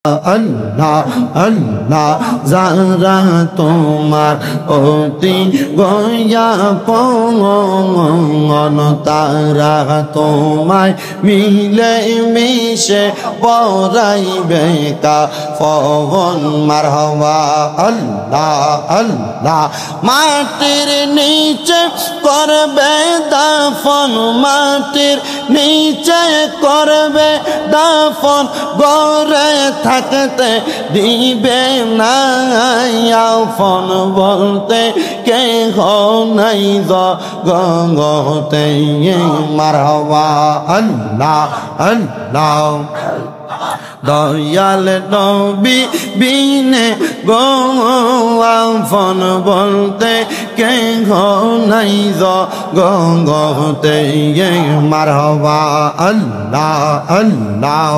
আল্লাহ আল্লাহ যারা তোমার অতি গোপন তারা তোমায় মিলে মিশে পরাইবে কাফন মারহাবা আল্লাহ আল্লাহ মাটির নিচে করবে দাফন মাটির নিচে করবে দাফন গরে থাকতে দিবে না আফন বলতে কে নাই গতে মারহাবা আল্লাহ আল্লাহ দয়াল নবী বিনে গো আফন বলতে কে নাই গতে মারহাবা আল্লাহ আল্লাহ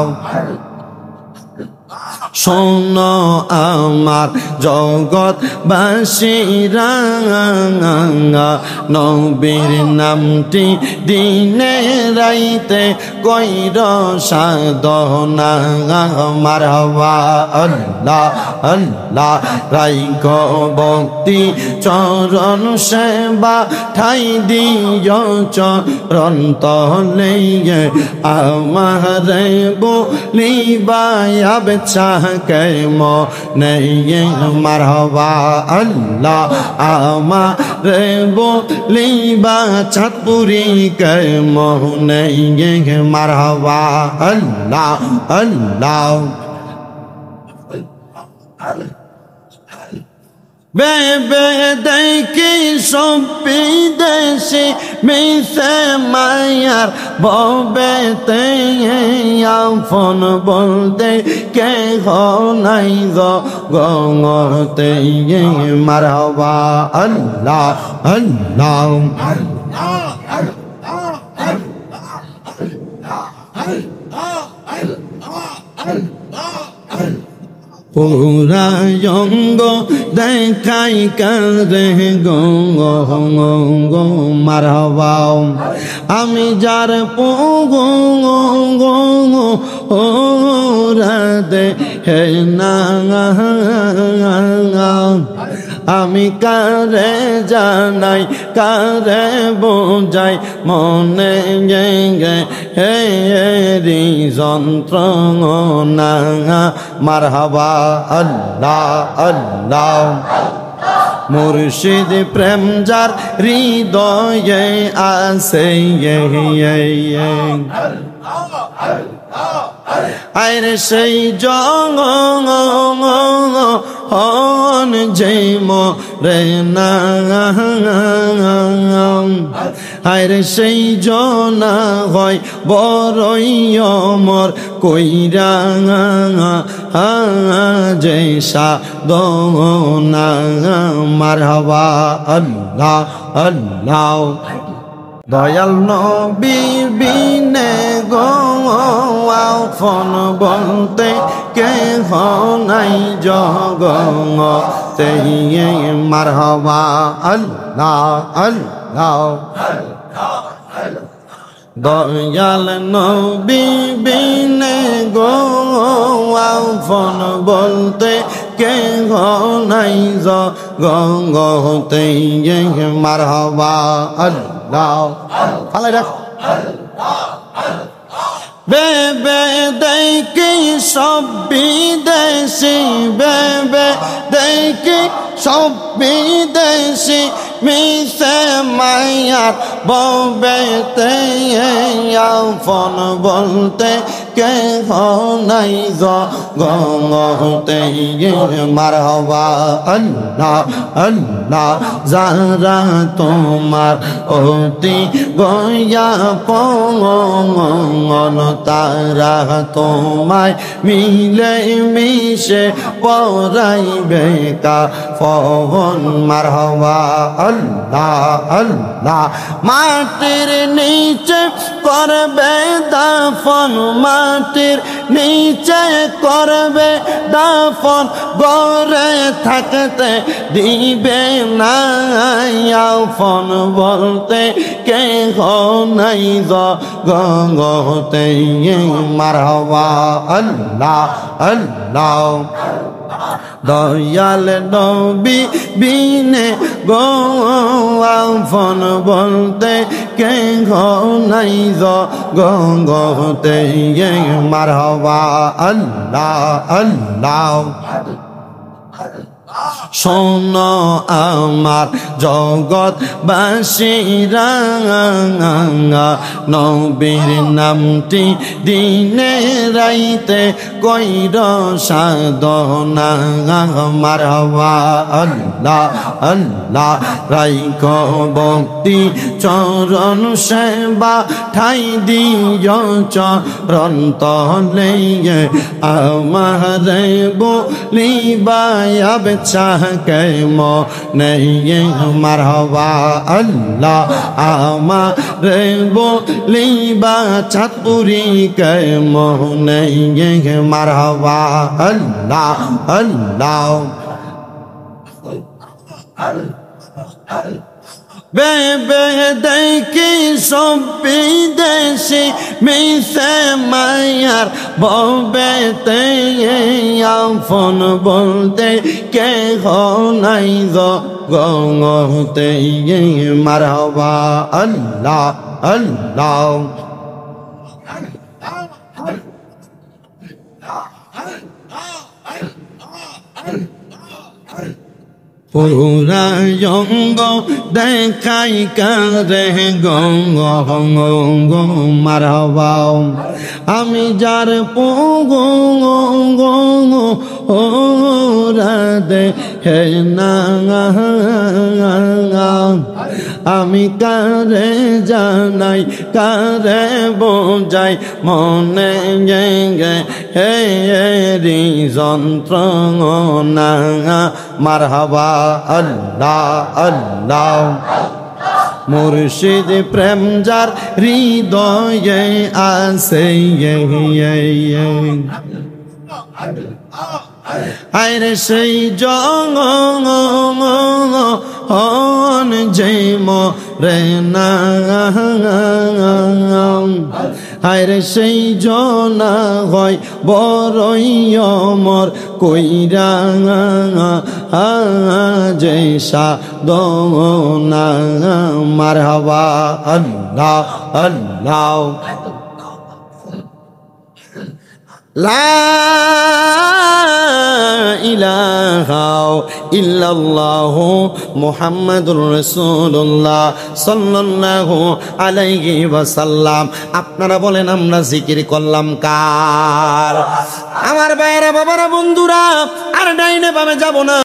শোনো আমার জগৎবাসীরা নবীর নামটি দিনে রাইতে কইর সাধনা মারহাবা আল্লাহ আল্লাহ রাইখ ভক্তি চরণ সেবা ঠাই দিও চরণ তলে আমারে বলিবায়াবে চাহকে মনে মারহাবা আল্লাহ আমারে বলিবা চাঁদপুরি কে মনে মারহাবা আল্লাহ আল্লাহ বেবে দেখি সব বিদেশি মিশে মায়ার ববেতে আফন বলতে কে নাই গতে মারহাবা আল্লাহ আল্লাহ পুরা অঙ্গ দেখাই কারে গো মারহাবা আমি যার দে হে না আমি কারে জানাই কারে বোঝাই মনে হে রি যন্ত্রণা মারহাবা আল্লাহ আল্লাহ মুর্শিদ প্রেম যার হৃদয়ে আছে আরে সেই জঙ্গন যে মরে না আরে সেই জনা হয় বড়ই অমর কইরা যে সাধনা মারহাবা আল্লাহ আল্লাহ দয়াল নবী বিনে গো আফন বলতে কে নাই জগতে মারহাবা আল্লাহ আল্লাহ দয়াল নবী বিনে গো আফন বলতে কে নাই জগতে মারহাবা আল্লাহ ফালাই রাখ বেবে দেখি সব বিদেশি বেবে দেখি সব বিদেশি মিশে মায়ার ববেতে আফন বলতে কে নাই গতে মারহাবা আল্লাহ আল্লাহ যারা তোমার অতি গোপন তারা তোমায় মিলে মিশে পরাইবে কাফন দাফন মারহাবা আল্লাহ আল্লাহ মাটির নিচে করবে দাফন মাটির নিচে করবে দাফন গড়ে থাকতে দিবে না আপন বলতে কেহ নাই জগতে মারহাবা আল্লাহ আল্লাহ দয়াল নবী বিনে গো আপন বলতে কেহ নাই জগতে মারহাবা আল্লাহ আল্লাহ শোনো আমার জগৎবাসীরা নবীর নামটি দিনে রাইতে কইর সাধনা মারহাবা আল্লাহ আল্লাহ রাইখ ভক্তি চরণ সেবা ঠাই দিয় চরণ তলে আমারে বলিবায়াবে চাহকে মনে মারহাবা আল্লাহ আমারে বলিবা চাঁদপুরি কে মনে মারহাবা আল্লাহ আল্লাহ বেবে দেখি সব বিদেশি মিশে মায়ার ববেতে আপন বলতে কেহ নাই জগতে মারহাবা আল্লাহ আল্লাহ পুরা জঙ্গ দেখাই কারে গঙ্গ গঙ্গ মারহাবা আমি যার ওরা দেখে না আমি কারে জানাই কারে বোঝাই মনে গে হেরি যন্ত্রণা মারহাবা আল্লাহ আল্লাহ মুর্শিদ প্রেম যার হৃদয়ে আছে আরে সেই জঙ্গন যে মরে না আরে সেই জনা হয় বড়ই অমর কইরা যে সাধনা মারহাবা আল্লাহ আল্লাহ লা ইলাহা ইল্লাল্লাহু মুহাম্মাদুর রাসূলুল্লাহ সাল্লাল্লাহু আলাইহি ওয়াসাল্লাম। আপনারা বলেন আমরা জিকির করলাম কার? আমার ভাইয়েরা বাবারা বন্ধুরা, আর ডাইনে বামে যাব না।